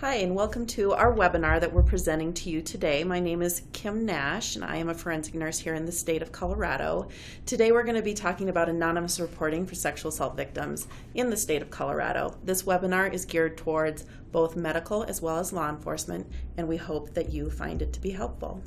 Hi, and welcome to our webinar that we're presenting to you today. My name is Kim Nash, and I am a forensic nurse here in the state of Colorado. Today we're going to be talking about anonymous reporting for sexual assault victims in the state of Colorado. This webinar is geared towards both medical as well as law enforcement, and we hope that you find it to be helpful.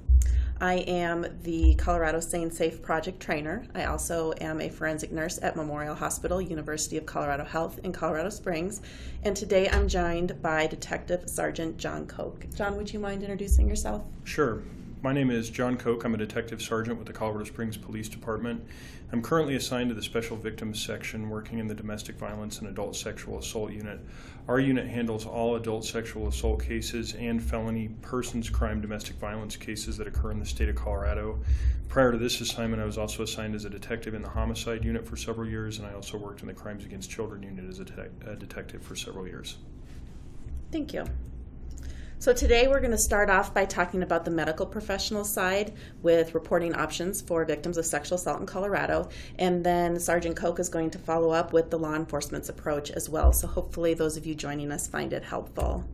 I am the Colorado Sane Safe Project trainer. I also am a forensic nurse at Memorial Hospital, University of Colorado Health in Colorado Springs. And today I'm joined by Detective Sergeant John Koch. John, would you mind introducing yourself? Sure. My name is John Koch. I'm a detective sergeant with the Colorado Springs Police Department. I'm currently assigned to the Special Victims Section, working in the Domestic Violence and Adult Sexual Assault Unit. Our unit handles all adult sexual assault cases and felony persons crime domestic violence cases that occur in the state of Colorado. Prior to this assignment, I was also assigned as a detective in the Homicide Unit for several years, and I also worked in the Crimes Against Children Unit as a detective for several years. Thank you. So today we're going to start off by talking about the medical professional side with reporting options for victims of sexual assault in Colorado, and then Sergeant Koch is going to follow up with the law enforcement's approach as well. So hopefully those of you joining us find it helpful.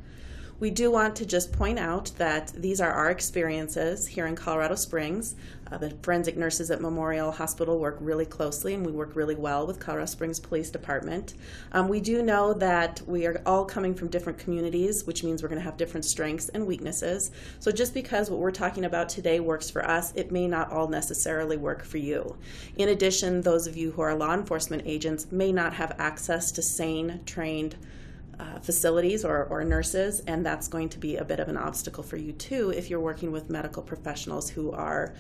We do want to just point out that these are our experiences here in Colorado Springs. The forensic nurses at Memorial Hospital work really closely, and we work really well with Colorado Springs Police Department. We do know that we are all coming from different communities, which means we're going to have different strengths and weaknesses. So just because what we're talking about today works for us, it may not all necessarily work for you. In addition, those of you who are law enforcement agents may not have access to sane, trained facilities or nurses, and that's going to be a bit of an obstacle for you too if you're working with medical professionals who are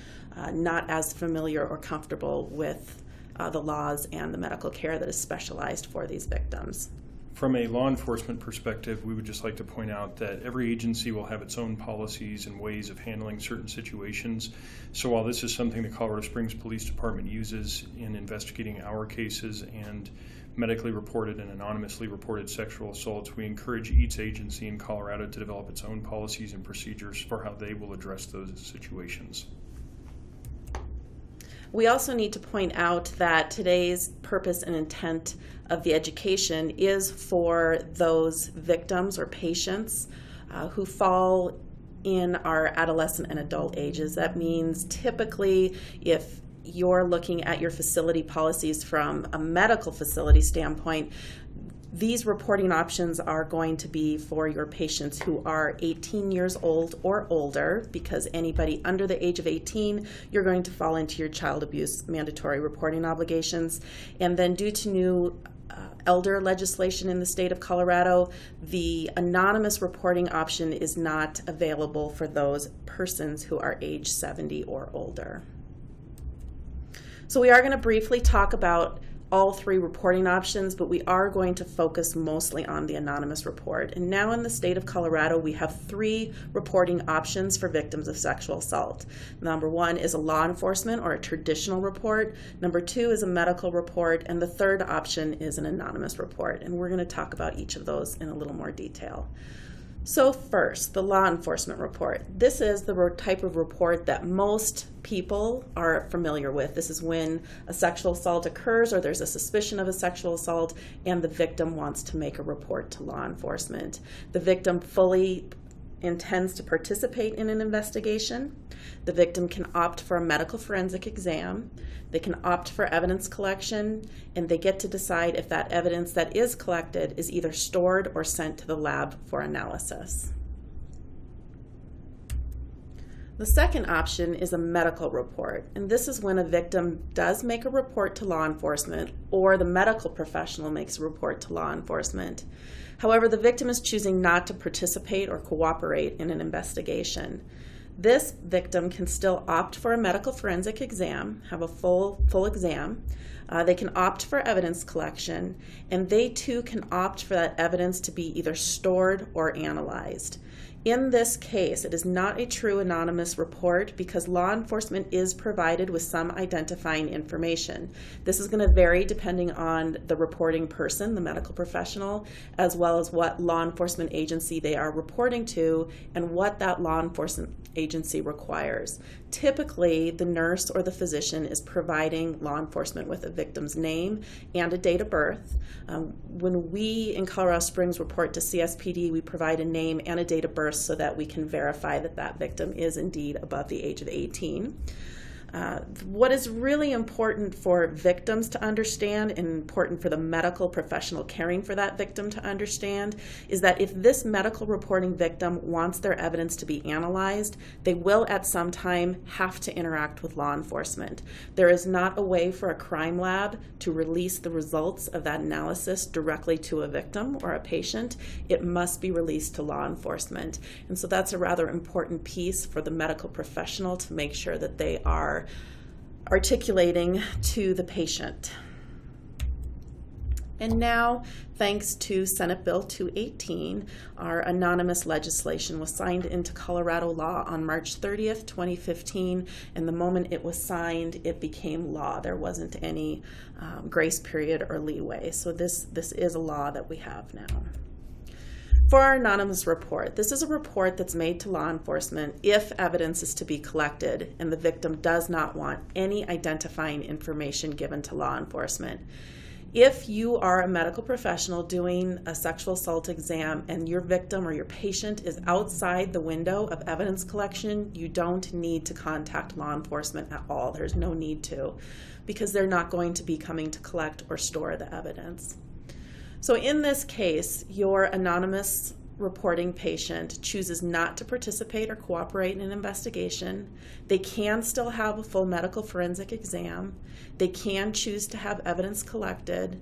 not as familiar or comfortable with the laws and the medical care that is specialized for these victims. From a law enforcement perspective, we would just like to point out that every agency will have its own policies and ways of handling certain situations. So while this is something the Colorado Springs Police Department uses in investigating our cases and medically reported and anonymously reported sexual assaults, we encourage each agency in Colorado to develop its own policies and procedures for how they will address those situations. We also need to point out that today's purpose and intent of the education is for those victims or patients who fall in our adolescent and adult ages. That means typically if you're looking at your facility policies from a medical facility standpoint, these reporting options are going to be for your patients who are 18 years old or older, because anybody under the age of 18, you're going to fall into your child abuse mandatory reporting obligations. And then due to new elder legislation in the state of Colorado, the anonymous reporting option is not available for those persons who are age 70 or older. So we are going to briefly talk about all three reporting options, but we are going to focus mostly on the anonymous report. And now in the state of Colorado, we have three reporting options for victims of sexual assault. Number one is a law enforcement or a traditional report. Number two is a medical report. And the third option is an anonymous report. And we're going to talk about each of those in a little more detail. So first, the law enforcement report. This is the type of report that most people are familiar with. This is when a sexual assault occurs or there's a suspicion of a sexual assault and the victim wants to make a report to law enforcement. The victim fully intends to participate in an investigation. The victim can opt for a medical forensic exam. They can opt for evidence collection, and they get to decide if that evidence that is collected is either stored or sent to the lab for analysis. The second option is a medical report, and this is when a victim does make a report to law enforcement or the medical professional makes a report to law enforcement. However, the victim is choosing not to participate or cooperate in an investigation. This victim can still opt for a medical forensic exam, have a full exam. They can opt for evidence collection, and they too can opt for that evidence to be either stored or analyzed. In this case, it is not a true anonymous report because law enforcement is provided with some identifying information. This is going to vary depending on the reporting person, the medical professional, as well as what law enforcement agency they are reporting to and what that law enforcement agency requires. Typically, the nurse or the physician is providing law enforcement with a victim's name and a date of birth. When we in Colorado Springs report to CSPD, we provide a name and a date of birth so that we can verify that that victim is indeed above the age of 18. What is really important for victims to understand and important for the medical professional caring for that victim to understand is that if this medical reporting victim wants their evidence to be analyzed, they will at some time have to interact with law enforcement. There is not a way for a crime lab to release the results of that analysis directly to a victim or a patient. It must be released to law enforcement. And so that's a rather important piece for the medical professional to make sure that they are articulating to the patient. And now, thanks to Senate Bill 218, our anonymous legislation was signed into Colorado law on March 30th, 2015, and the moment it was signed, it became law. There wasn't any grace period or leeway. So this is a law that we have now. For our anonymous report, this is a report that's made to law enforcement if evidence is to be collected and the victim does not want any identifying information given to law enforcement. If you are a medical professional doing a sexual assault exam and your victim or your patient is outside the window of evidence collection, you don't need to contact law enforcement at all. There's no need to, because they're not going to be coming to collect or store the evidence. So in this case, your anonymous reporting patient chooses not to participate or cooperate in an investigation. They can still have a full medical forensic exam. They can choose to have evidence collected.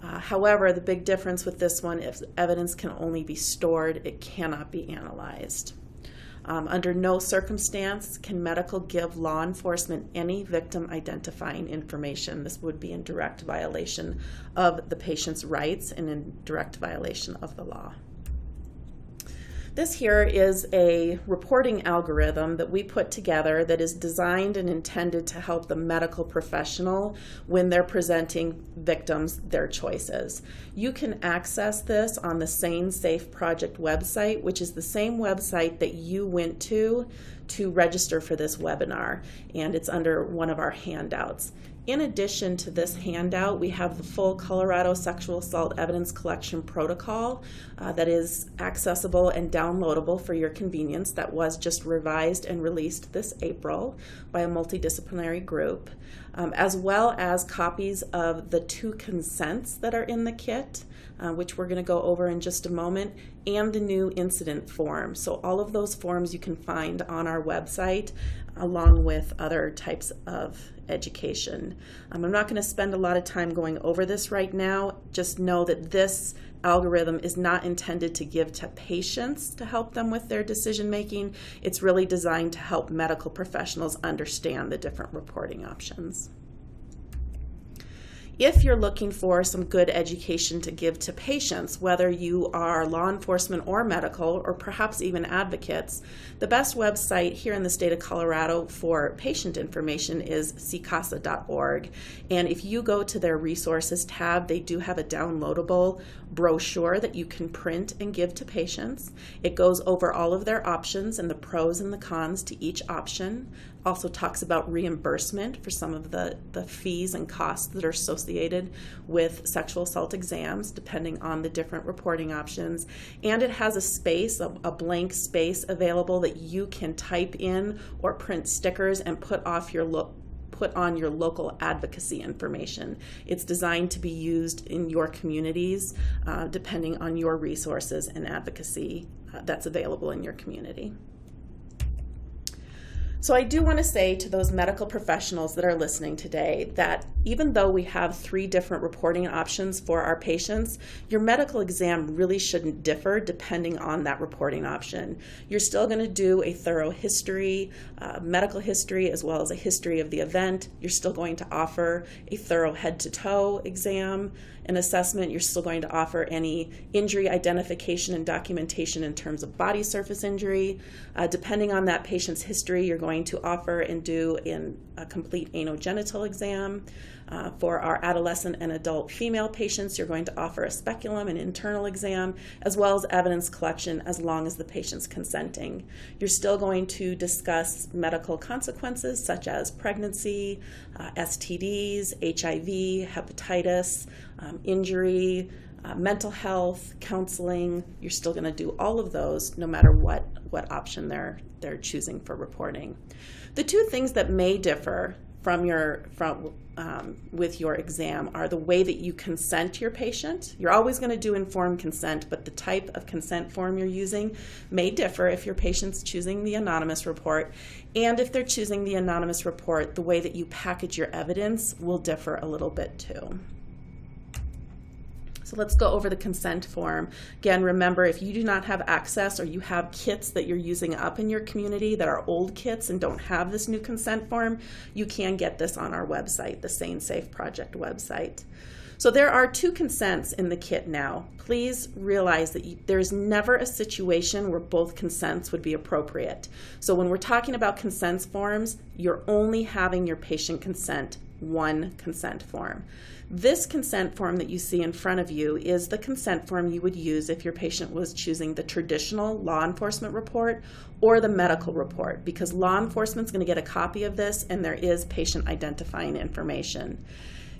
However, the big difference with this one is evidence can only be stored. It cannot be analyzed. Under no circumstance can medical give law enforcement any victim identifying information. This would be in direct violation of the patient's rights and in direct violation of the law. This here is a reporting algorithm that we put together that is designed and intended to help the medical professional when they're presenting victims their choices. You can access this on the Sane Safe Project website, which is the same website that you went to register for this webinar, and it's under one of our handouts. In addition to this handout, we have the full Colorado Sexual Assault Evidence Collection Protocol that is accessible and downloadable for your convenience. That was just revised and released this April by a multidisciplinary group, as well as copies of the 2 consents that are in the kit, which we're going to go over in just a moment, and the new incident form. So all of those forms you can find on our website, along with other types of education. I'm not going to spend a lot of time going over this right now. Just know that this algorithm is not intended to give to patients to help them with their decision making. It's really designed to help medical professionals understand the different reporting options. If you're looking for some good education to give to patients, whether you are law enforcement or medical, or perhaps even advocates, the best website here in the state of Colorado for patient information is CCASA.org. And if you go to their resources tab, they do have a downloadable brochure that you can print and give to patients. It goes over all of their options and the pros and the cons to each option. Also talks about reimbursement for some of the fees and costs that are associated with sexual assault exams, depending on the different reporting options. And it has a space, a blank space available that you can type in or print stickers and put on your local advocacy information. It's designed to be used in your communities, depending on your resources and advocacy that's available in your community. So I do want to say to those medical professionals that are listening today that even though we have 3 different reporting options for our patients, your medical exam really shouldn't differ depending on that reporting option. You're still going to do a thorough history, medical history, as well as a history of the event. You're still going to offer a thorough head-to-toe exam and assessment. You're still going to offer any injury identification and documentation in terms of body surface injury. Depending on that patient's history, you're going going to offer and do in a complete anogenital exam. For our adolescent and adult female patients, you're going to offer a speculum, an internal exam, as well as evidence collection as long as the patient's consenting. You're still going to discuss medical consequences such as pregnancy, STDs, HIV, hepatitis, injury, mental health, counseling. You're still going to do all of those no matter what option they're choosing for reporting. The two things that may differ with your exam are the way that you consent your patient. You're always going to do informed consent, but the type of consent form you're using may differ if your patient's choosing the anonymous report. And if they're choosing the anonymous report, the way that you package your evidence will differ a little bit too. So let's go over the consent form. Again, remember, if you do not have access or you have kits that you're using up in your community that are old kits and don't have this new consent form, you can get this on our website, the Sane Safe Project website. So there are two consents in the kit now. Please realize that there's never a situation where both consents would be appropriate. So when we're talking about consent forms, you're only having your patient consent one consent form. This consent form that you see in front of you is the consent form you would use if your patient was choosing the traditional law enforcement report or the medical report, because law enforcement's going to get a copy of this and there is patient identifying information.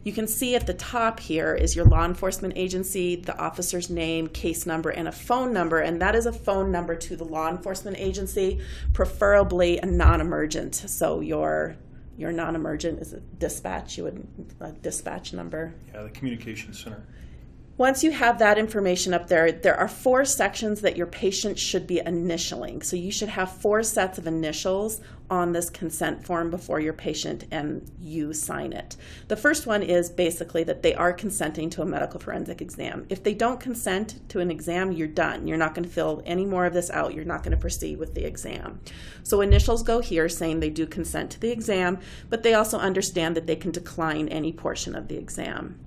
You can see at the top here is your law enforcement agency, the officer's name, case number, and a phone number, and that is a phone number to the law enforcement agency, preferably a non-emergent. So your non-emergent is a dispatch, a dispatch number. Yeah, the communications center. Once you have that information up there, there are 4 sections that your patient should be initialing. So you should have 4 sets of initials on this consent form before your patient and you sign it. The first one is basically that they are consenting to a medical forensic exam. If they don't consent to an exam, you're done. You're not going to fill any more of this out. You're not going to proceed with the exam. So initials go here saying they do consent to the exam, but they also understand that they can decline any portion of the exam.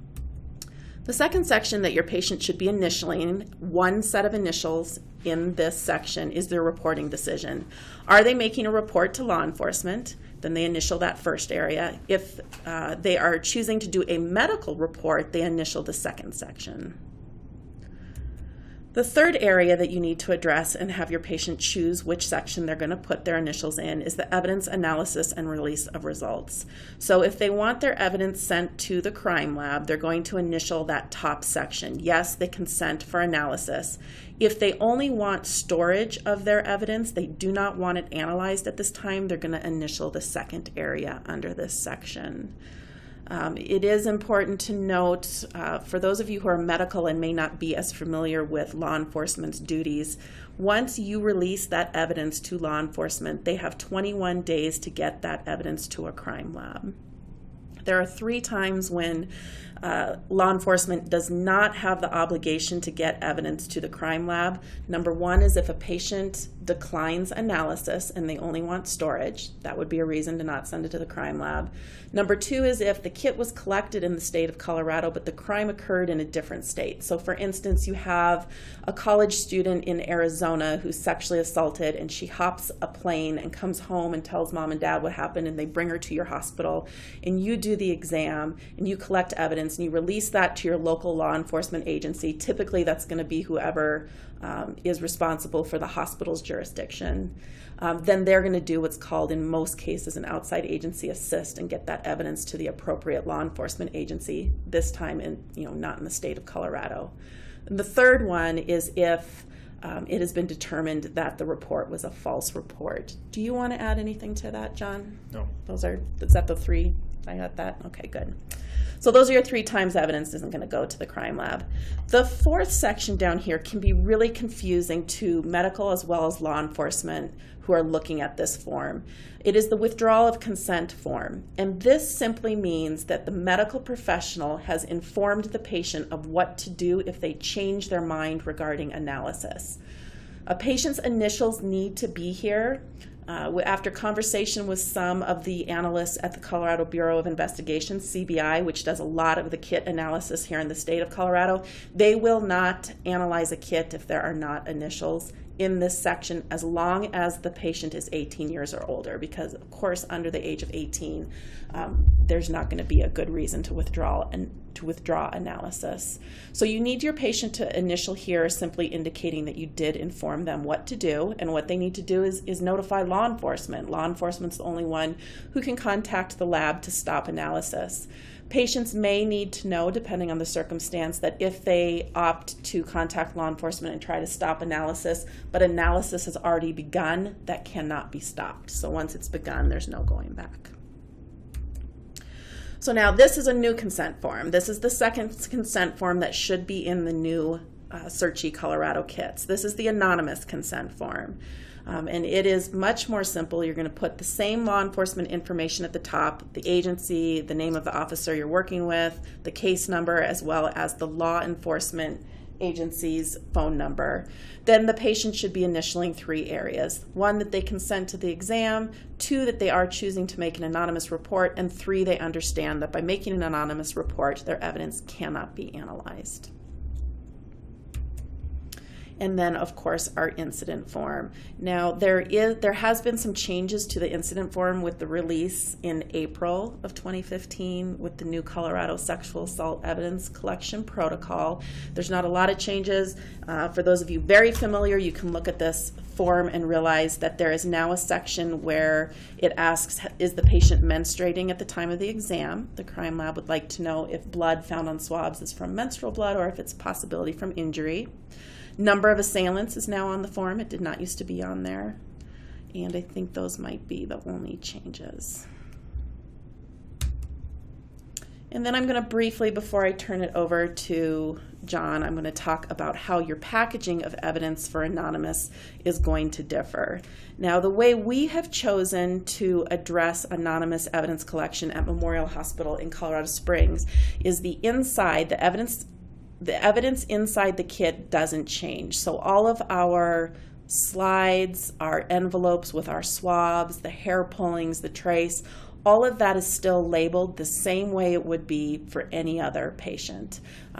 The second section that your patient should be initialing, one set of initials in this section, is their reporting decision. Are they making a report to law enforcement? Then they initial that first area. If they are choosing to do a medical report, they initial the second section. The third area that you need to address and have your patient choose which section they're going to put their initials in is the evidence analysis and release of results. So if they want their evidence sent to the crime lab, they're going to initial that top section. Yes, they consent for analysis. If they only want storage of their evidence, they do not want it analyzed at this time, they're going to initial the second area under this section. It is important to note, for those of you who are medical and may not be as familiar with law enforcement's duties, once you release that evidence to law enforcement, they have 21 days to get that evidence to a crime lab. There are 3 times when law enforcement does not have the obligation to get evidence to the crime lab. Number 1 is if a patient declines analysis and they only want storage. That would be a reason to not send it to the crime lab. Number 2 is if the kit was collected in the state of Colorado, but the crime occurred in a different state. So for instance, you have a college student in Arizona who's sexually assaulted, and she hops a plane and comes home and tells mom and dad what happened, and they bring her to your hospital, and you do the exam and you collect evidence and you release that to your local law enforcement agency. Typically that's going to be whoever is responsible for the hospital's jurisdiction. Then they're going to do what's called in most cases an outside agency assist and get that evidence to the appropriate law enforcement agency, this time not in the state of Colorado. And the third one is if it has been determined that the report was a false report. Do you want to add anything to that, John? No. Is that the 3? I got that? Okay, good. So those are your 3 times evidence isn't going to go to the crime lab. The 4th section down here can be really confusing to medical as well as law enforcement who are looking at this form. It is the withdrawal of consent form, and this simply means that the medical professional has informed the patient of what to do if they change their mind regarding analysis. A patient's initials need to be here After conversation with some of the analysts at the Colorado Bureau of Investigation, CBI, which does a lot of the kit analysis here in the state of Colorado, they will not analyze a kit if there are not initials in this section as long as the patient is 18 years or older, because of course under the age of 18 there's not going to be a good reason to withdraw analysis. So you need your patient to initial here, simply indicating that you did inform them what to do, and what they need to do is notify law enforcement. Law enforcement's the only one who can contact the lab to stop analysis. Patients may need to know, depending on the circumstance, that if they opt to contact law enforcement and try to stop analysis, but analysis has already begun, that cannot be stopped. So once it's begun, there's no going back. So now this is a new consent form. This is the second consent form that should be in the new Searchie Colorado kits. This is the anonymous consent form. And it is much more simple. You're going to put the same law enforcement information at the top, the agency, the name of the officer you're working with, the case number, as well as the law enforcement agency's phone number. Then the patient should be initialing 3 areas. 1, that they consent to the exam, 2, that they are choosing to make an anonymous report, and 3, they understand that by making an anonymous report, their evidence cannot be analyzed. And then, of course, our incident form. Now, there has been some changes to the incident form with the release in April of 2015 with the new Colorado Sexual Assault Evidence Collection Protocol. There's not a lot of changes. For those of you very familiar, you can look at this form and realize that there is now a section where it asks, is the patient menstruating at the time of the exam? The crime lab would like to know if blood found on swabs is from menstrual blood or if it's a possibility from injury. Number of assailants is now on the form. It did not used to be on there. And I think those might be the only changes. And then I'm going to briefly, before I turn it over to John, I'm going to talk about how your packaging of evidence for anonymous is going to differ. Now, the way we have chosen to address anonymous evidence collection at Memorial Hospital in Colorado Springs is the inside, the evidence inside the kit doesn't change. So all of our slides, our envelopes with our swabs, the hair pullings, the trace, all of that is still labeled the same way it would be for any other patient.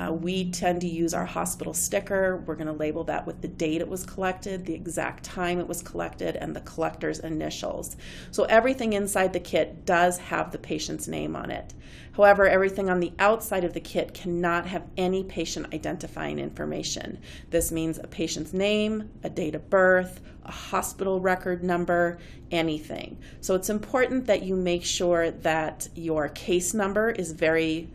We tend to use our hospital sticker. We're going to label that with the date it was collected, the exact time it was collected, and the collector's initials. So everything inside the kit does have the patient's name on it. However, everything on the outside of the kit cannot have any patient identifying information. This means a patient's name, a date of birth, a hospital record number, anything. So it's important that you make sure that your case number is very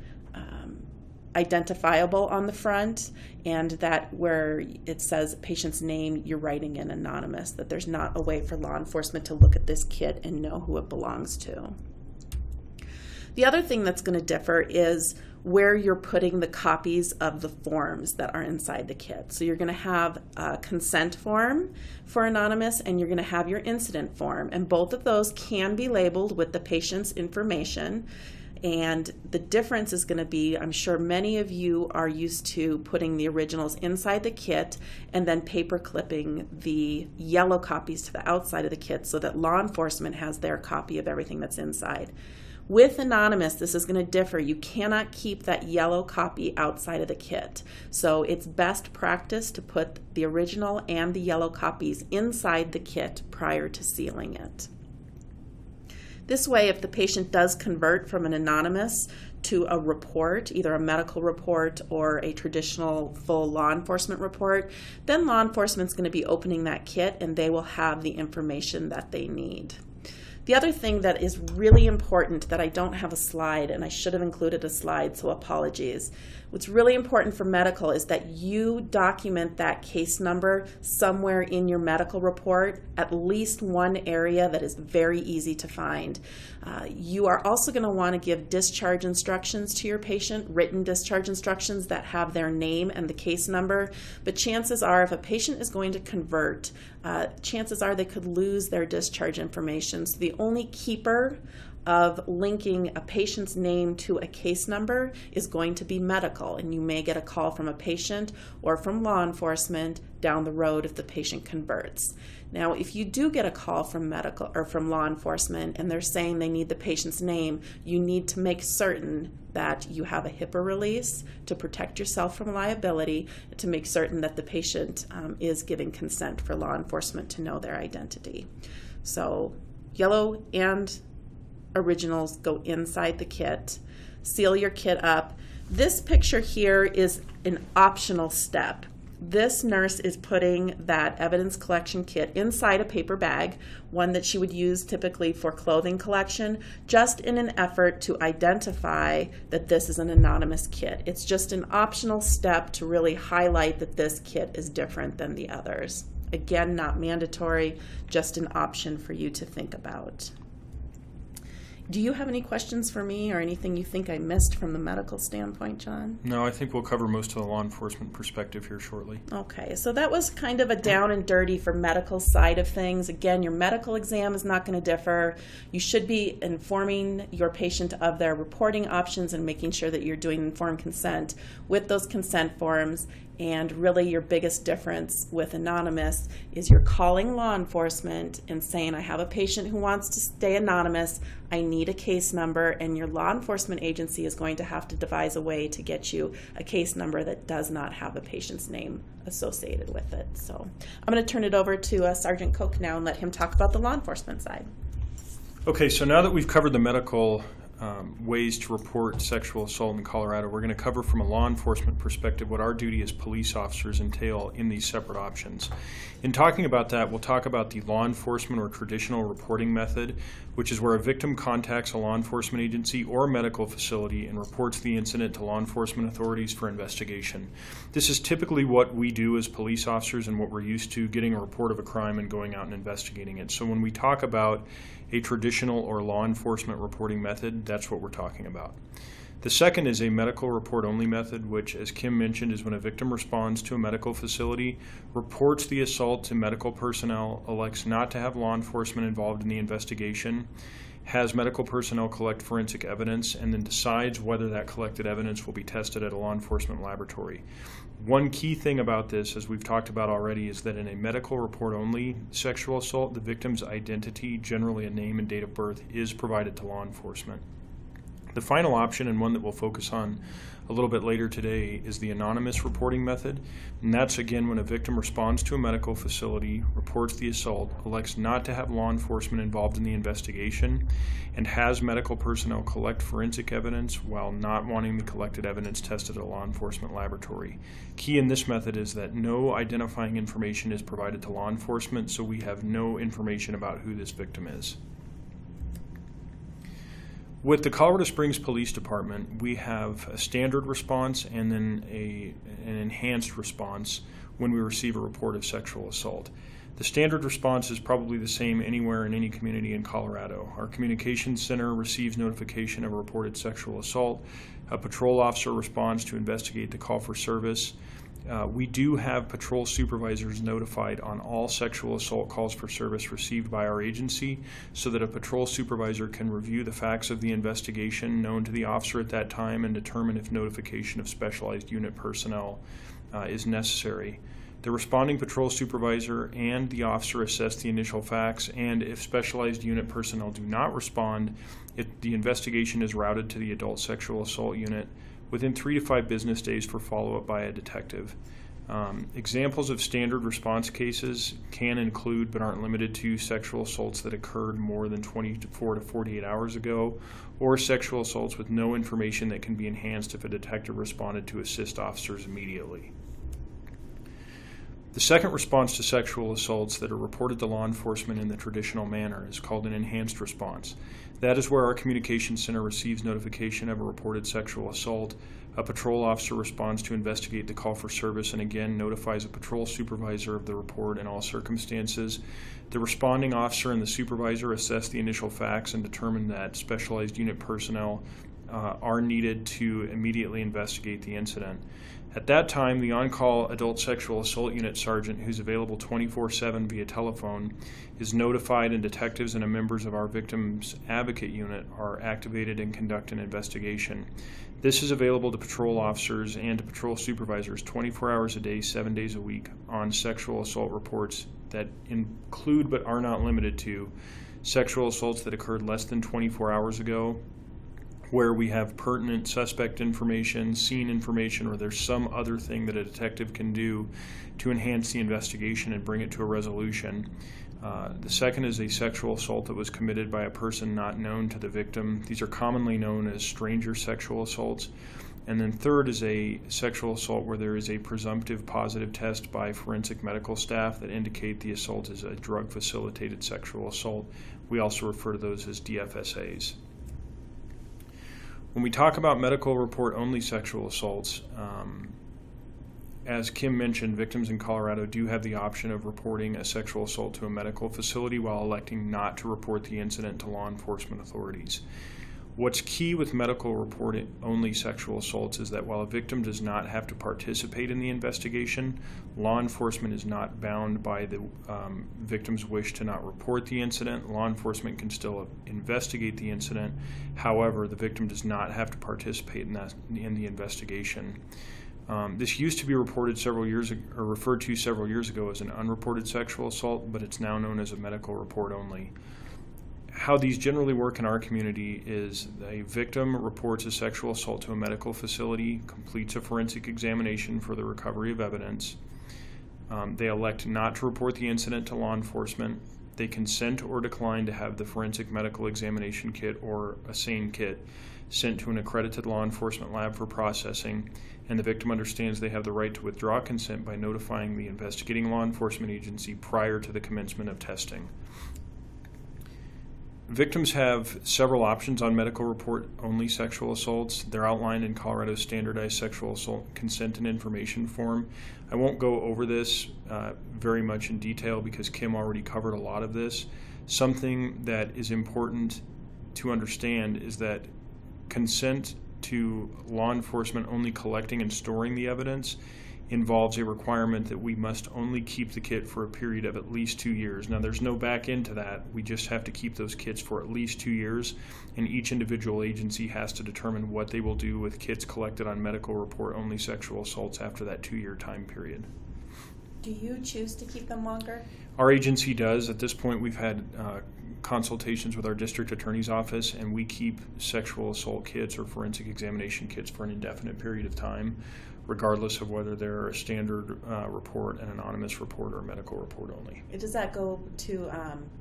identifiable on the front, and that where it says patient's name, you're writing in anonymous, that there's not a way for law enforcement to look at this kit and know who it belongs to. The other thing that's going to differ is where you're putting the copies of the forms that are inside the kit. So you're going to have a consent form for anonymous, and you're going to have your incident form, and both of those can be labeled with the patient's information. And the difference is going to be, I'm sure many of you are used to putting the originals inside the kit and then paper clipping the yellow copies to the outside of the kit so that law enforcement has their copy of everything that's inside. With anonymous, this is going to differ. You cannot keep that yellow copy outside of the kit. So it's best practice to put the original and the yellow copies inside the kit prior to sealing it. This way, if the patient does convert from an anonymous to a report, either a medical report or a traditional full law enforcement report, then law enforcement's going to be opening that kit and they will have the information that they need. The other thing that is really important that I don't have a slide, and I should have included a slide, so apologies. What's really important for medical is that you document that case number somewhere in your medical report, at least one area that is very easy to find. You are also going to want to give discharge instructions to your patient, written discharge instructions that have their name and the case number. But chances are, if a patient is going to convert, chances are they could lose their discharge information. So the only keeper of linking a patient's name to a case number is going to be medical, and you may get a call from a patient or from law enforcement down the road if the patient converts. Now, if you do get a call from medical or from law enforcement and they're saying they need the patient's name, you need to make certain that you have a HIPAA release to protect yourself from liability, to make certain that the patient is giving consent for law enforcement to know their identity. So yellow and originals go inside the kit. Seal your kit up. This picture here is an optional step. This nurse is putting that evidence collection kit inside a paper bag, one that she would use typically for clothing collection, just in an effort to identify that this is an anonymous kit. It's just an optional step to really highlight that this kit is different than the others. Again, not mandatory, just an option for you to think about. Do you have any questions for me or anything you think I missed from the medical standpoint, John? No, I think we'll cover most of the law enforcement perspective here shortly. Okay, so that was kind of a down and dirty for medical side of things. Again, your medical exam is not going to differ. You should be informing your patient of their reporting options and making sure that you're doing informed consent with those consent forms. And really your biggest difference with anonymous is you're calling law enforcement and saying, I have a patient who wants to stay anonymous, I need a case number, and your law enforcement agency is going to have to devise a way to get you a case number that does not have a patient's name associated with it. So I'm going to turn it over to Sergeant Koch now and let him talk about the law enforcement side. Okay, so now that we've covered the medical ways to report sexual assault in Colorado, we're going to cover from a law enforcement perspective what our duty as police officers entail in these separate options. In talking about that, we'll talk about the law enforcement or traditional reporting method, which is where a victim contacts a law enforcement agency or medical facility and reports the incident to law enforcement authorities for investigation. This is typically what we do as police officers and what we're used to, getting a report of a crime and going out and investigating it. So when we talk about a traditional or law enforcement reporting method, that's what we're talking about. The second is a medical report only method, which, as Kim mentioned, is when a victim responds to a medical facility, reports the assault to medical personnel, elects not to have law enforcement involved in the investigation, has medical personnel collect forensic evidence, and then decides whether that collected evidence will be tested at a law enforcement laboratory. One key thing about this, as we've talked about already, is that in a medical report only sexual assault, the victim's identity, generally a name and date of birth, is provided to law enforcement. The final option, and one that we'll focus on a little bit later today, is the anonymous reporting method. And that's, again, when a victim responds to a medical facility, reports the assault, elects not to have law enforcement involved in the investigation, and has medical personnel collect forensic evidence while not wanting the collected evidence tested at a law enforcement laboratory. Key in this method is that no identifying information is provided to law enforcement, so we have no information about who this victim is. With the Colorado Springs Police Department, we have a standard response and then an enhanced response when we receive a report of sexual assault. The standard response is probably the same anywhere in any community in Colorado. Our communications center receives notification of a reported sexual assault. A patrol officer responds to investigate the call for service. We do have patrol supervisors notified on all sexual assault calls for service received by our agency, so that a patrol supervisor can review the facts of the investigation known to the officer at that time and determine if notification of specialized unit personnel is necessary. The responding patrol supervisor and the officer assess the initial facts, and if specialized unit personnel do not respond, the investigation is routed to the adult sexual assault unit within 3 to 5 business days for follow-up by a detective. Examples of standard response cases can include, but aren't limited to, sexual assaults that occurred more than 24 to 48 hours ago, or sexual assaults with no information that can be enhanced if a detective responded to assist officers immediately. The second response to sexual assaults that are reported to law enforcement in the traditional manner is called an enhanced response. That is where our communications center receives notification of a reported sexual assault. A patrol officer responds to investigate the call for service and again notifies a patrol supervisor of the report in all circumstances. The responding officer and the supervisor assess the initial facts and determine that specialized unit personnel are needed to immediately investigate the incident. At that time, the on-call adult sexual assault unit sergeant, who's available 24/7 via telephone, is notified, and detectives and members of our victims advocate unit are activated and conduct an investigation. This is available to patrol officers and to patrol supervisors 24 hours a day, 7 days a week on sexual assault reports that include but are not limited to sexual assaults that occurred less than 24 hours ago, where we have pertinent suspect information, scene information, or there's some other thing that a detective can do to enhance the investigation and bring it to a resolution. The second is a sexual assault that was committed by a person not known to the victim. These are commonly known as stranger sexual assaults. And then third is a sexual assault where there is a presumptive positive test by forensic medical staff that indicate the assault is a drug-facilitated sexual assault. We also refer to those as DFSAs. When we talk about medical report-only sexual assaults, as Kim mentioned, victims in Colorado do have the option of reporting a sexual assault to a medical facility while electing not to report the incident to law enforcement authorities. What's key with medical report-only sexual assaults is that while a victim does not have to participate in the investigation, law enforcement is not bound by the victim's wish to not report the incident. Law enforcement can still investigate the incident. However, the victim does not have to participate in the investigation. This used to be referred to several years ago as an unreported sexual assault, but it's now known as a medical report only. How these generally work in our community is a victim reports a sexual assault to a medical facility, completes a forensic examination for the recovery of evidence. They elect not to report the incident to law enforcement. They consent or decline to have the forensic medical examination kit or a SANE kit sent to an accredited law enforcement lab for processing, and the victim understands they have the right to withdraw consent by notifying the investigating law enforcement agency prior to the commencement of testing. Victims have several options on medical report-only sexual assaults. They're outlined in Colorado's standardized sexual assault consent and information form. I won't go over this very much in detail because Kim already covered a lot of this. Something that is important to understand is that consent to law enforcement only collecting and storing the evidence involves a requirement that we must only keep the kit for a period of at least 2 years. Now, there's no back end to that. We just have to keep those kits for at least 2 years, and each individual agency has to determine what they will do with kits collected on medical report-only sexual assaults after that 2-year time period. Do you choose to keep them longer? Our agency does. At this point, we've had consultations with our district attorney's office, and we keep sexual assault kits or forensic examination kits for an indefinite period of time, regardless of whether they're a standard report, an anonymous report, or a medical report only. Does that go to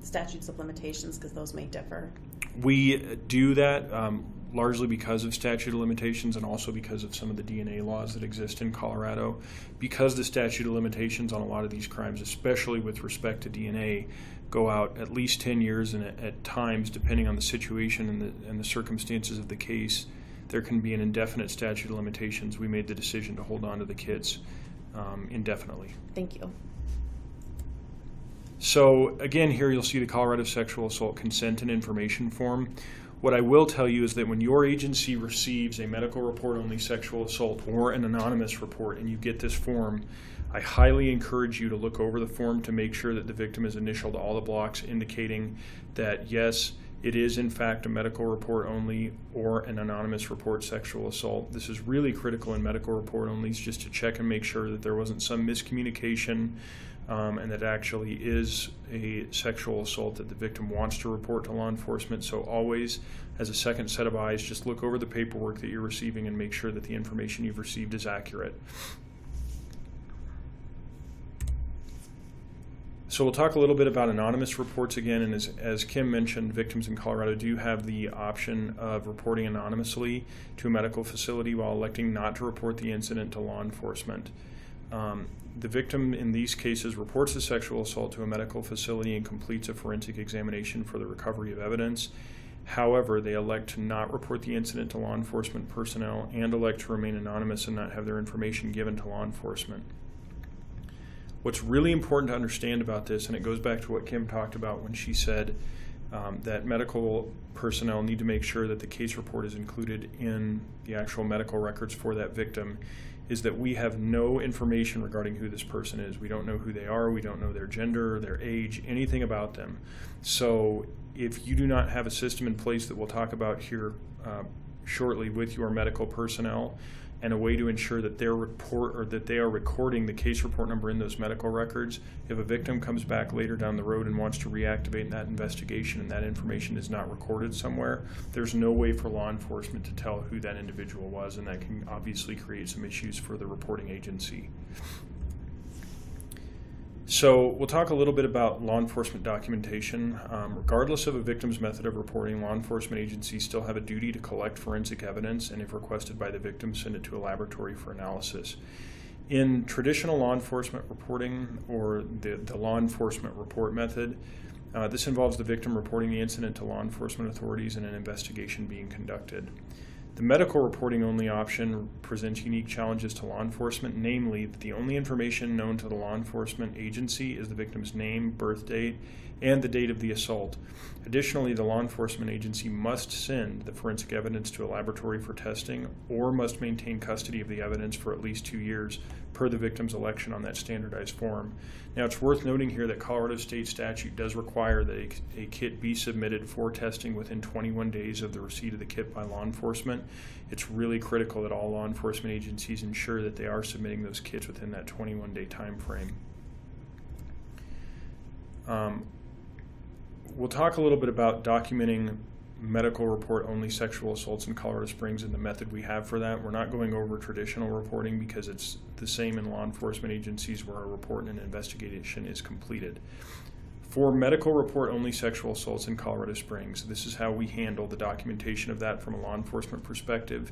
statutes of limitations, because those may differ? We do that largely because of statute of limitations and also because of some of the DNA laws that exist in Colorado. Because the statute of limitations on a lot of these crimes, especially with respect to DNA, go out at least 10 years, and at times, depending on the situation and the circumstances of the case, there can be an indefinite statute of limitations. We made the decision to hold on to the kits indefinitely. Thank you. So again, here you'll see the Colorado Sexual Assault Consent and Information Form. What I will tell you is that when your agency receives a medical report-only sexual assault or an anonymous report and you get this form, I highly encourage you to look over the form to make sure that the victim has initialed all the blocks indicating that yes, it is in fact a medical report only or an anonymous report sexual assault. This is really critical in medical report onlys, just to check and make sure that there wasn't some miscommunication and that actually is a sexual assault that the victim wants to report to law enforcement. So always, as a second set of eyes, just look over the paperwork that you're receiving and make sure that the information you've received is accurate. So we'll talk a little bit about anonymous reports again, and as Kim mentioned, victims in Colorado do have the option of reporting anonymously to a medical facility while electing not to report the incident to law enforcement. The victim in these cases reports the sexual assault to a medical facility and completes a forensic examination for the recovery of evidence. However, they elect to not report the incident to law enforcement personnel and elect to remain anonymous and not have their information given to law enforcement. What's really important to understand about this, and it goes back to what Kim talked about when she said that medical personnel need to make sure that the case report is included in the actual medical records for that victim, is that we have no information regarding who this person is. We don't know who they are, we don't know their gender, their age, anything about them. So if you do not have a system in place that we'll talk about here shortly with your medical personnel, and a way to ensure that they are recording the case report number in those medical records, if a victim comes back later down the road and wants to reactivate that investigation and that information is not recorded somewhere, there's no way for law enforcement to tell who that individual was, and that can obviously create some issues for the reporting agency. So we'll talk a little bit about law enforcement documentation. Regardless of a victim's method of reporting, law enforcement agencies still have a duty to collect forensic evidence, and if requested by the victim, send it to a laboratory for analysis. In traditional law enforcement reporting, or the law enforcement report method, this involves the victim reporting the incident to law enforcement authorities and an investigation being conducted. The medical reporting only option presents unique challenges to law enforcement, namely that the only information known to the law enforcement agency is the victim's name, birth date, and the date of the assault. Additionally, the law enforcement agency must send the forensic evidence to a laboratory for testing or must maintain custody of the evidence for at least 2 years per the victim's election on that standardized form. Now, it's worth noting here that Colorado state statute does require that a kit be submitted for testing within 21 days of the receipt of the kit by law enforcement. It's really critical that all law enforcement agencies ensure that they are submitting those kits within that 21-day time frame. We'll talk a little bit about documenting medical report only sexual assaults in Colorado Springs and the method we have for that. We're not going over traditional reporting because it's the same in law enforcement agencies where a report and an investigation is completed. For medical report only sexual assaults in Colorado Springs, this is how we handle the documentation of that from a law enforcement perspective,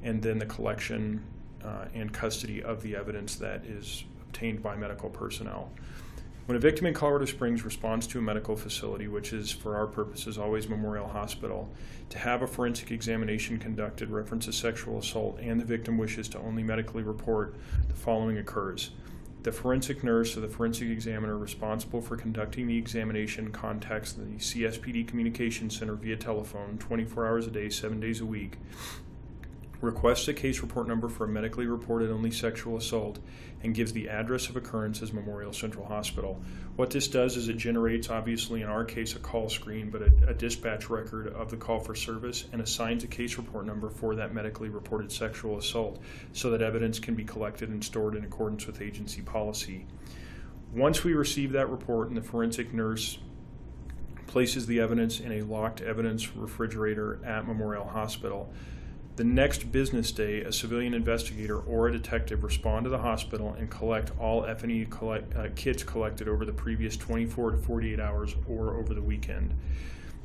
and then the collection and custody of the evidence that is obtained by medical personnel. When a victim in Colorado Springs responds to a medical facility, which is for our purposes always Memorial Hospital, to have a forensic examination conducted reference a sexual assault and the victim wishes to only medically report, the following occurs. The forensic nurse or the forensic examiner responsible for conducting the examination contacts the CSPD Communication Center via telephone 24 hours a day, 7 days a week, requests a case report number for a medically reported only sexual assault, and gives the address of occurrence as Memorial Central Hospital. What this does is it generates, obviously in our case, a call screen, but a dispatch record of the call for service, and assigns a case report number for that medically reported sexual assault so that evidence can be collected and stored in accordance with agency policy. Once we receive that report and the forensic nurse places the evidence in a locked evidence refrigerator at Memorial Hospital, the next business day, a civilian investigator or a detective respond to the hospital and collect all F&E kits collected over the previous 24 to 48 hours or over the weekend.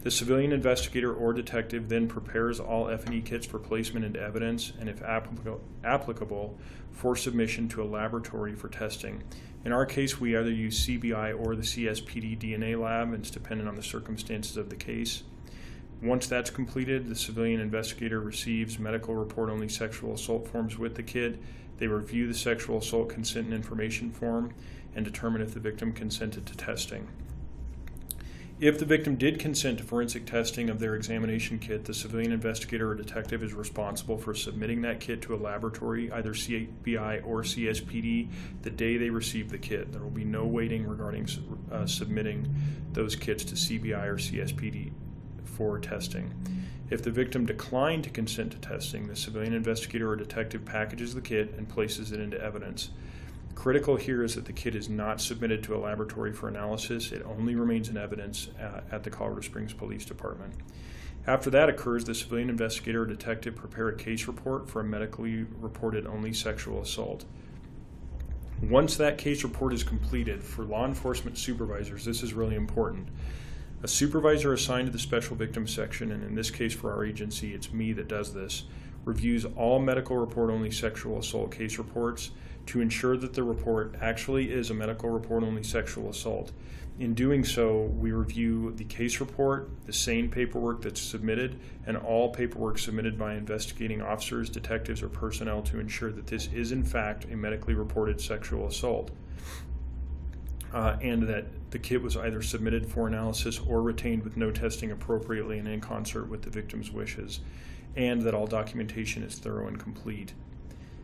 The civilian investigator or detective then prepares all F&E kits for placement into evidence and, if applicable, for submission to a laboratory for testing. In our case, we either use CBI or the CSPD DNA lab, and it's dependent on the circumstances of the case. Once that's completed, the civilian investigator receives medical report only sexual assault forms with the kit. They review the sexual assault consent and information form and determine if the victim consented to testing. If the victim did consent to forensic testing of their examination kit, the civilian investigator or detective is responsible for submitting that kit to a laboratory, either CBI or CSPD, the day they receive the kit. There will be no waiting regarding submitting those kits to CBI or CSPD for testing. If the victim declined to consent to testing, the civilian investigator or detective packages the kit and places it into evidence. Critical here is that the kit is not submitted to a laboratory for analysis. It only remains in evidence at the Colorado Springs Police Department. After that occurs, the civilian investigator or detective prepare a case report for a medically reported only sexual assault. Once that case report is completed, for law enforcement supervisors, this is really important. A supervisor assigned to the Special Victims Section, and in this case for our agency, it's me that does this, reviews all medical report only sexual assault case reports to ensure that the report actually is a medical report only sexual assault. In doing so, we review the case report, the SANE paperwork that's submitted, and all paperwork submitted by investigating officers, detectives, or personnel to ensure that this is in fact a medically reported sexual assault. And that the kit was either submitted for analysis or retained with no testing appropriately and in concert with the victim's wishes, and that all documentation is thorough and complete.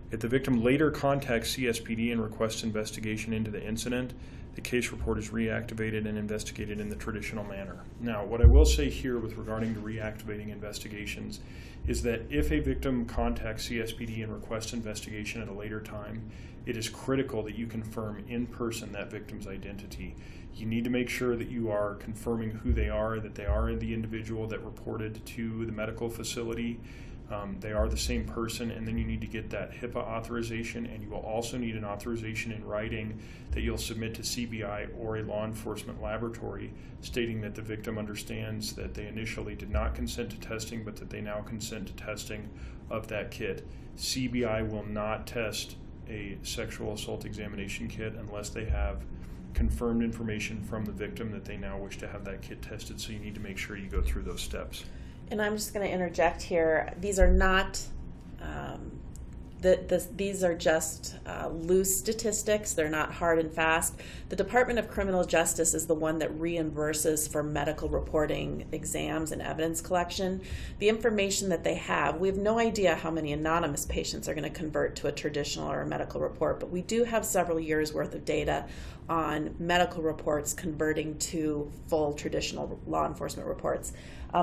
If the victim later contacts CSPD and requests investigation into the incident, the case report is reactivated and investigated in the traditional manner. Now, what I will say here with regarding to reactivating investigations is that if a victim contacts CSPD and requests investigation at a later time, it is critical that you confirm in person that victim's identity. You need to make sure that you are confirming who they are, that they are the individual that reported to the medical facility. They are the same person, and then you need to get that HIPAA authorization, and you will also need an authorization in writing that you'll submit to CBI or a law enforcement laboratory stating that the victim understands that they initially did not consent to testing, but that they now consent to testing of that kit. CBI will not test a sexual assault examination kit unless they have confirmed information from the victim that they now wish to have that kit tested, so you need to make sure you go through those steps. And I'm just going to interject here. These are not, these are just loose statistics. They're not hard and fast. The Department of Criminal Justice is the one that reimburses for medical reporting exams and evidence collection. The information that they have, we have no idea how many anonymous patients are going to convert to a traditional or a medical report, but we do have several years worth of data on medical reports converting to full traditional law enforcement reports.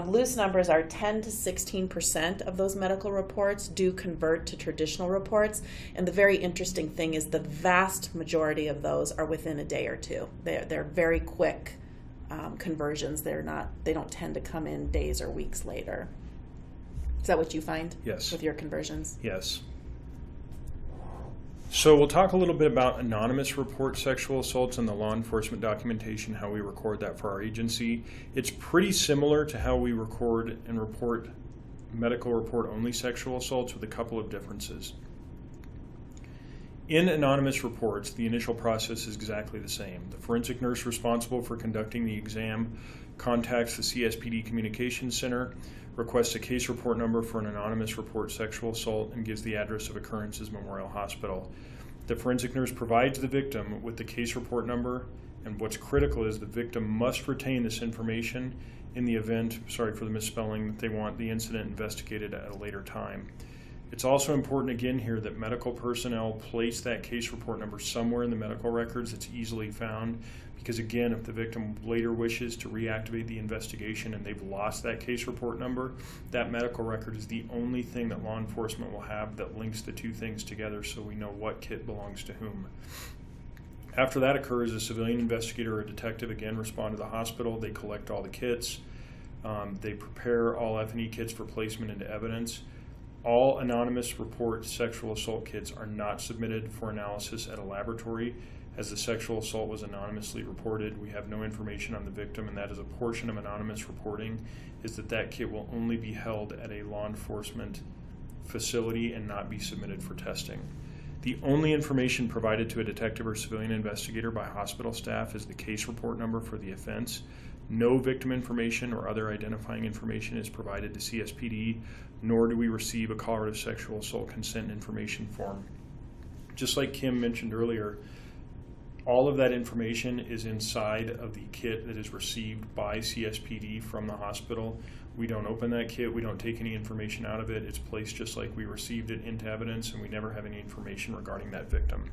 Loose numbers are 10 to 16% of those medical reports do convert to traditional reports, and the very interesting thing is the vast majority of those are within a day or two. They're very quick conversions. They don't tend to come in days or weeks later. Is that what you find? Yes. With your conversions? Yes. So we'll talk a little bit about anonymous report sexual assaults and the law enforcement documentation, how we record that for our agency. It's pretty similar to how we record and report medical report only sexual assaults with a couple of differences. In anonymous reports, the initial process is exactly the same. The forensic nurse responsible for conducting the exam contacts the CSPD Communications Center, requests a case report number for an anonymous report sexual assault, and gives the address of occurrence as Memorial Hospital. The forensic nurse provides the victim with the case report number, and what's critical is the victim must retain this information in the event, sorry for the misspelling, that they want the incident investigated at a later time. It's also important again here that medical personnel place that case report number somewhere in the medical records that's easily found, because again, if the victim later wishes to reactivate the investigation and they've lost that case report number, that medical record is the only thing that law enforcement will have that links the two things together, so we know what kit belongs to whom. After that occurs, a civilian investigator or a detective again respond to the hospital. They collect all the kits. They prepare all F&E kits for placement into evidence. All anonymous report sexual assault kits are not submitted for analysis at a laboratory. As the sexual assault was anonymously reported, we have no information on the victim, and that is a portion of anonymous reporting, is that kit will only be held at a law enforcement facility and not be submitted for testing. The only information provided to a detective or civilian investigator by hospital staff is the case report number for the offense. No victim information or other identifying information is provided to CSPD, nor do we receive a Colorado sexual assault consent information form. Just like Kim mentioned earlier, all of that information is inside of the kit that is received by CSPD from the hospital. We don't open that kit, we don't take any information out of it. It's placed just like we received it into evidence, and we never have any information regarding that victim.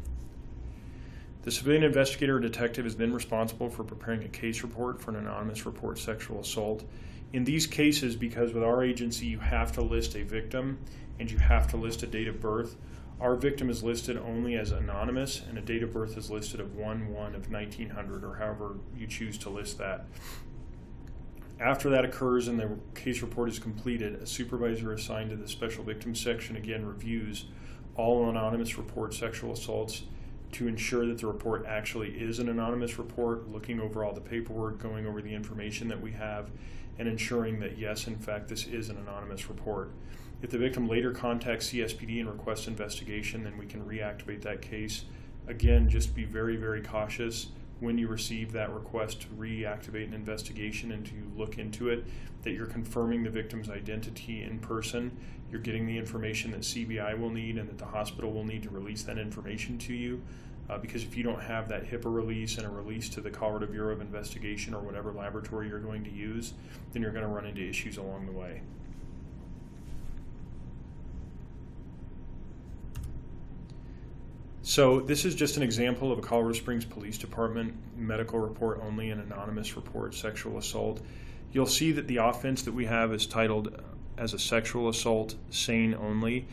The civilian investigator or detective is then responsible for preparing a case report for an anonymous report sexual assault. In these cases, because with our agency you have to list a victim and you have to list a date of birth, our victim is listed only as anonymous, and a date of birth is listed of 1/1 of 1900, or however you choose to list that. After that occurs and the case report is completed, a supervisor assigned to the special victims section again reviews all anonymous report sexual assaults to ensure that the report actually is an anonymous report, looking over all the paperwork, going over the information that we have, and ensuring that yes, in fact, this is an anonymous report. If the victim later contacts CSPD and requests investigation, then we can reactivate that case. Again, just be very, very cautious when you receive that request to reactivate an investigation and to look into it, that you're confirming the victim's identity in person, you're getting the information that CBI will need and that the hospital will need to release that information to you. Because if you don't have that HIPAA release and a release to the Colorado Bureau of Investigation or whatever laboratory you're going to use, then you're going to run into issues along the way. So this is just an example of a Colorado Springs Police Department medical report only, an anonymous report, sexual assault. You'll see that the offense that we have is titled as a sexual assault, sane only.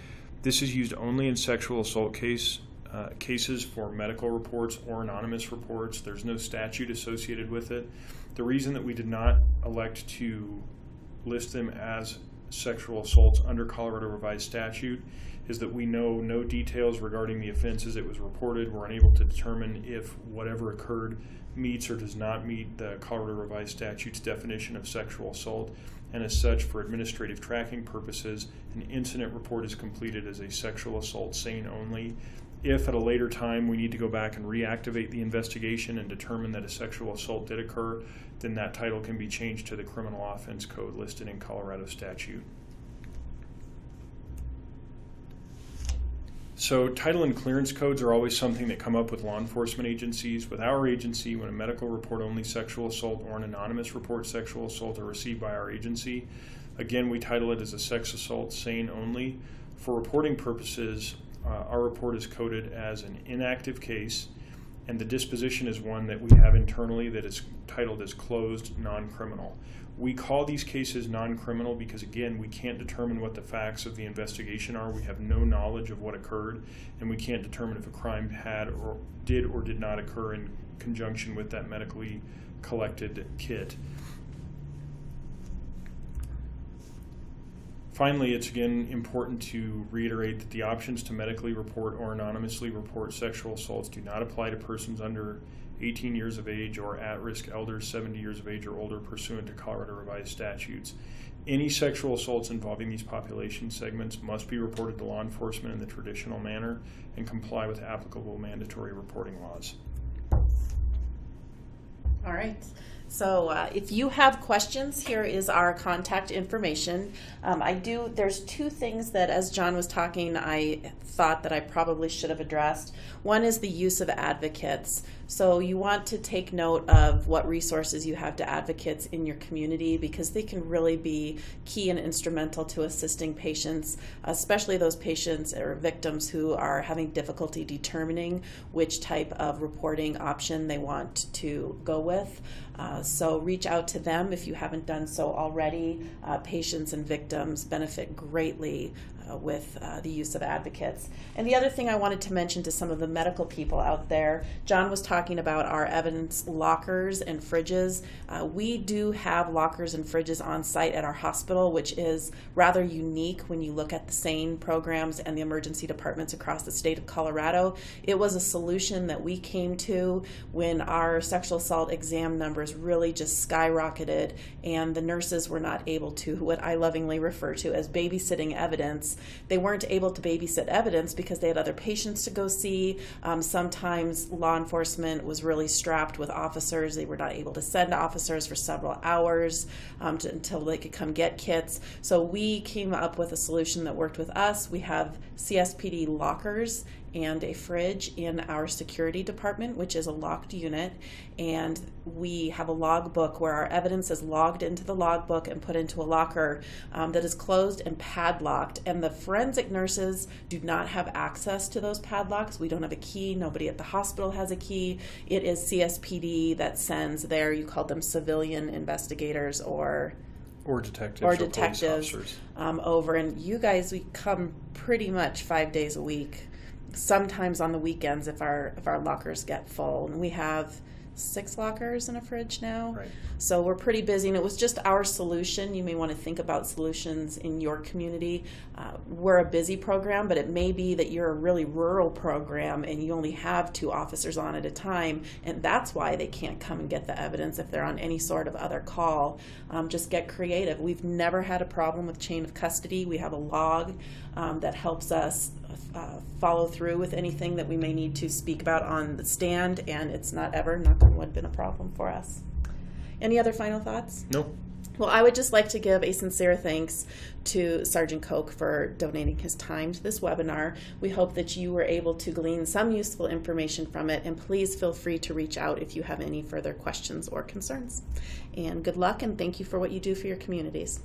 This is used only in sexual assault cases for medical reports or anonymous reports. There's no statute associated with it. The reason that we did not elect to list them as sexual assaults under Colorado Revised Statute is that we know no details regarding the offenses it was reported. We're unable to determine if whatever occurred meets or does not meet the Colorado Revised Statute's definition of sexual assault, and as such, for administrative tracking purposes, an incident report is completed as a sexual assault, sane only. If at a later time we need to go back and reactivate the investigation and determine that a sexual assault did occur, then that title can be changed to the criminal offense code listed in Colorado statute. So title and clearance codes are always something that come up with law enforcement agencies. With our agency, when a medical report only sexual assault or an anonymous report sexual assault are received by our agency, again, we title it as a sex assault, sane only. For reporting purposes, our report is coded as an inactive case, and the disposition is one that we have internally that is titled as closed, non-criminal. We call these cases non-criminal because, again, we can't determine what the facts of the investigation are. We have no knowledge of what occurred, and we can't determine if a crime had or did not occur in conjunction with that medically collected kit. Finally, it's again important to reiterate that the options to medically report or anonymously report sexual assaults do not apply to persons under 18 years of age or at-risk elders 70 years of age or older pursuant to Colorado Revised Statutes. Any sexual assaults involving these population segments must be reported to law enforcement in the traditional manner and comply with applicable mandatory reporting laws. All right. So if you have questions, here is our contact information. There's two things that, as John was talking, I thought that I probably should have addressed. One is the use of advocates. So you want to take note of what resources you have to advocates in your community, because they can really be key and instrumental to assisting patients, especially those patients or victims who are having difficulty determining which type of reporting option they want to go with. So reach out to them if you haven't done so already. Patients and victims benefit greatly with the use of advocates. And the other thing I wanted to mention to some of the medical people out there, John was talking about our evidence lockers and fridges. We do have lockers and fridges on site at our hospital, which is rather unique when you look at the SANE programs and the emergency departments across the state of Colorado. It was a solution that we came to when our sexual assault exam numbers really just skyrocketed and the nurses were not able to, what I lovingly refer to as babysitting evidence. They weren't able to babysit evidence because they had other patients to go see. Sometimes law enforcement was really strapped with officers. They were not able to send officers for several hours until they could come get kits. So we came up with a solution that worked with us. We have CSPD lockers and a fridge in our security department, which is a locked unit, and we have a log book where our evidence is logged into the log book and put into a locker that is closed and padlocked, and the forensic nurses do not have access to those padlocks. We don't have a key. Nobody at the hospital has a key. It is CSPD that sends their, you call them civilian investigators or detectives police officers over, and you guys, we come pretty much 5 days a week. Sometimes on the weekends if our lockers get full, and we have 6 lockers in a fridge now. Right. So we're pretty busy, and it was just our solution. You may want to think about solutions in your community. We're a busy program, but it may be that you're a really rural program and you only have 2 officers on at a time, and that's why they can't come and get the evidence if they're on any sort of other call. Just get creative. We've never had a problem with chain of custody. We have a log that helps us follow through with anything that we may need to speak about on the stand, and it's not ever, knock on wood, been a problem for us. Any other final thoughts? No. Well, I would just like to give a sincere thanks to Sergeant Koch for donating his time to this webinar. We hope that you were able to glean some useful information from it, and please feel free to reach out if you have any further questions or concerns. And good luck, and thank you for what you do for your communities.